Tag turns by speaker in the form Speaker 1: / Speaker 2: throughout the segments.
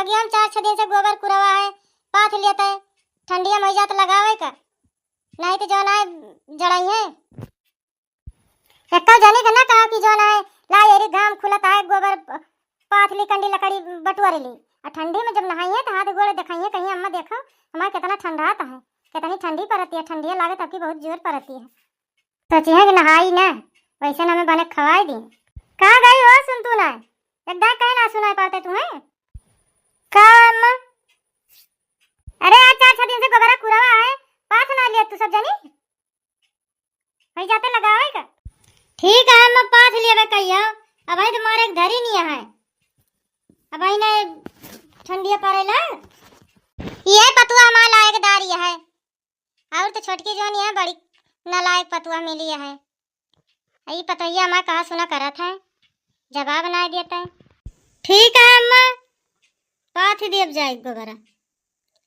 Speaker 1: बगिया में 4-6 दिन से गोबर कुरवा है, पाथ लेता है। ठंडिया मई जात लगावे का, नहीं तो जो ना जड़ाई है। एक्का जाने का ना कहा कि जो ना ला येरी घाम खुलत है, गोबर पाथ ली कंडी लकड़ी बटुआरे ली। और ठंडी में जब नहाई है तो हाथ गोड़ दिखाइए, कहीं अम्मा देखो हमारे कितना ठंडा आता है, कितनी ठंडी पड़ती है। ठंडी लागत आपकी बहुत जोर पड़ती है। सोची है कि नहाई ना वैसे ना हमें बने खवाई दी। कहाँ गई हो सुन तू ना, एकदम कहीं ना सुनाई पड़ते तुम्हें का अम्मा? अरे आज 4-6 दिन से गोबरा कुरवा है, पाथ ना लिया तू सब जानी वही जाते लगावे का। ठीक है अम्मा पाथ लिया कहिया, अब भाई तुम्हारे घर ही नहीं है, अब भाई ने ठंडिया पड़ेला। ये पतुआ मां लायकदार है, और तो छोटकी जो नहीं है बड़ी नालायक पतुआ मिली है। ये पतैया मां कहा सुना करा था, जवाब ना देता है। ठीक है अम्मा पाथ देव जाए गोबरा,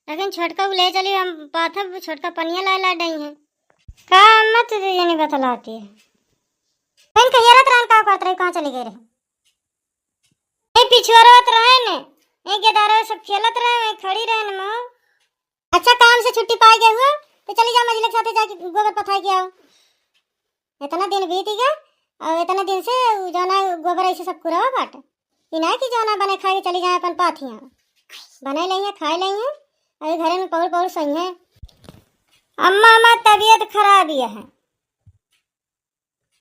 Speaker 1: लेकिन छोटका को ले चली हम पाथब, छोटका पनिया ला डई है का अम्मा तुझे ये नहीं बतलाती है। इन कहियरत रहन का करत रही, कहां चली गई रहे? ए पिछुआरत रहे ने, ए गेदारा सब खेलत रहे, खड़ी रहे न मां। अच्छा काम से छुट्टी पाई गए हुआ तो चली जा मजले के साथे जाके गोबर पथाई के आओ। इतना दिन बीत गया और इतना दिन से जाना गोबर ऐसे सब कुरवा बाट ई ना कि जाना बने खाए के चली जाए अपन पाथियां बने लेंगे खाए लेंगे। अरे घर में पौड़ पौड़ सही है। अम्मा अम्मा तबीयत खराब ही है,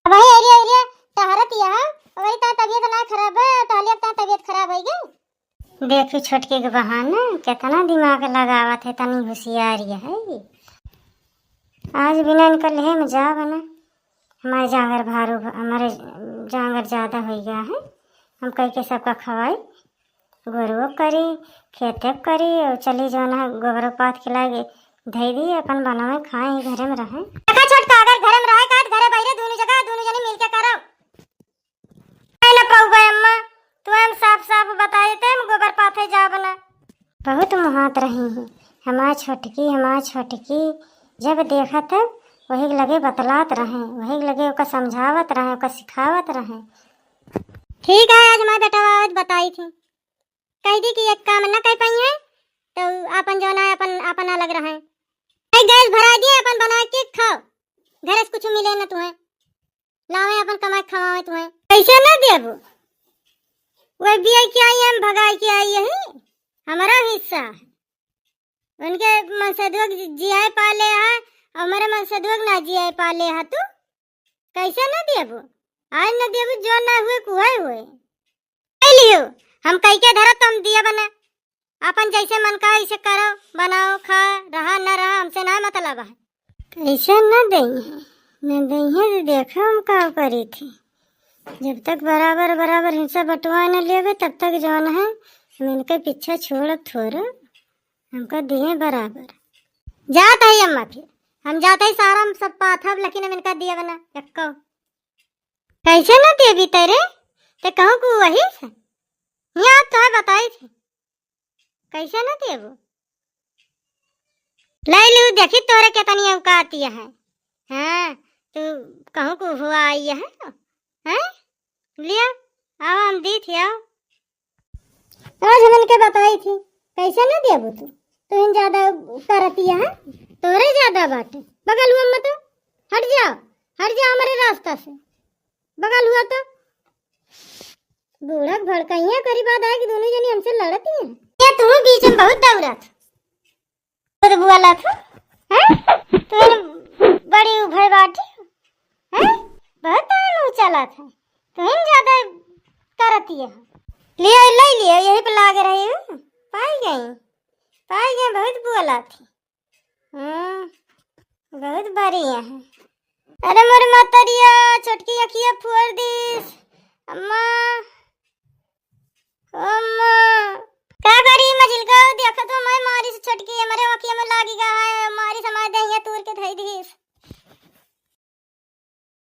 Speaker 1: अब वही एरिया एरिया टहरत ही है, वही ता तबीयत ना खराब है, टहलिया ता तबीयत खराब हो गई। देखो छोटके के बहाना कितना दिमाग लगावत है, तनी होशियारी है ये। आज बिना निकल है में जा बना हमारे जांगर भारू, हमारे जांगर ज़्यादा हो गया है, हम कह के सबका खवाई गोरो करी खेते करी और चली जो ना गोबरों पात खिलाए धई दी अपन बनावे खाए घरे में रहे। देखा छोटका अगर घरे में रहे का घरे बैठे दोनों जगह दोनों जने मिलके करो ना पाऊबे। अम्मा तू हम साफ साफ बता देते हम गोबर पाथे जा बना। बहुत मुहात रही है हमारा छोटकी जब देखा तब वही लगे बतलात रहे, वही लगे ओका समझावत रहे, ओका सिखावत रहे। ठीक है आज मैं बेटा बताई थी, कह दी कि एक काम न कर पाई है तो अपन जो ना अपन अलग रहे। गैस भरा दिए अपन बना के खाओ, घर से कुछ मिले ना तुम्हें, लावे अपन कमा के खवावे तुम्हें, कैसे ना देबो। वही बिया की आई हम भगाई के आई है, हमारा हिस्सा है। उनके मनसदुक जियाए पाले है, हमारे मनसदुक ना जियाए पाले है, तू कैसे ना देबो। आज ना देबो जो ना हुए कुआई हुए लियो, हम कह के धरा तुम दिया बना अपन जैसे मन का ऐसे करो बनाओ खा रहा न रहा हमसे ना मतलब है। कैसे न दही तो देखो हम का करी थी, जब तक बराबर बराबर हिस्सा बंटवा न लेवे तब तक जौन है हम इनके पीछे छोड़ थोड़ा हमको दिए बराबर। जात है अम्मा फिर हम जाते ही सारा हम सब पाथब, लेकिन हम इनका दिया बना यक्को कैसे न देवी तेरे ते कहूँ को वही से यहाँ तो है बताई थी कैसे न देबो। ले लू देखी तोरे कितनी औकाती है, हाँ तू कहूँ को हुआ आई है हैं लिया आओ हम दी थी आओ। आज हम इनके बताई थी कैसे न देबो, तू इन ज्यादा करती है तोरे ज्यादा बाटे। बगल हुआ मत हट जाओ हमारे रास्ता से, बगल हुआ तो बूढ़ा भड़काइया करी बात है कि दोनों जनी हमसे लड़ती हैं। ये तू बीच में बहुत दौड़त तो बुआला था हैं, तू बड़ी उभर बाटी हैं, बहुत टाइम चला था तू इन ज्यादा करती है। लिया ले लिया यही पे लागे रही हूँ, पाई गई बहुत बुआला थी, बहुत बढ़िया है। अरे मोर मतरिया छोटकी अखिया फुआ